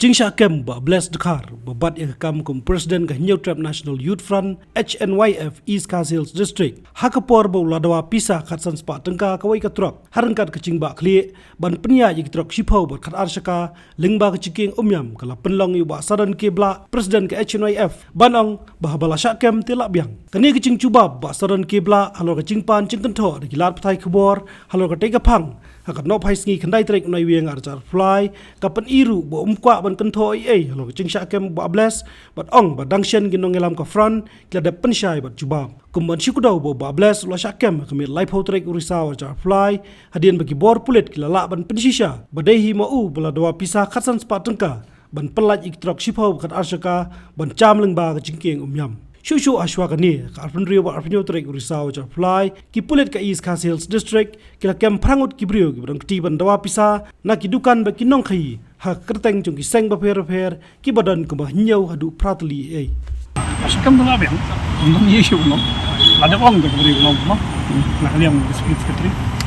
kecing syakem ba bless dekar babat yang kam kum President HNYF National Youth Front HNYF East Kasils District hakapor ba ladawa pisa khatsan spa tengka kawai katrok harangkat kecing ba kli ban penya yi katrok shipau ba khat arshaka lingba kecing umyam kala penlong yu ba saran ke bla President ke HNYF banong ba bala syakem tilak biang kani kecing cuba ba saran ke bla halor kecing pan kynthoh de kilat pthai khbor halor ka tega phang hakat no phai sngi khandai trek noi wieng archar fly kapan iru bo umkwa ban kynthoh eiei halo kecing syakem ba bless bat ong ba dangshen ginong ngelam ka front kila de pensyai bat jubab kumban shikudau bo ba bless lo syakem kemit live ho trek urisa archar fly hadian bagi bor pulit kila la ban pensisha badehi mau bela dua pisah khatsan spa tengka ban pelaj iktrok shipau kat arshaka ban cham lengba ka jingking umyam Shushu ashwa kani ka arpenrio ba arpenyo trek urisau cha fly ki pulit ka East Kasils District kila kem prangut ki brio ki bang ti ban dawa pisa na ki dukan ba ki nong khai ha kerteng chung ki seng ba per ki badan ko ba nyau hadu pratli ei Asyikam tu lah biang, untuk ni isu no, ada orang tu beri no, nak liam speed sekali.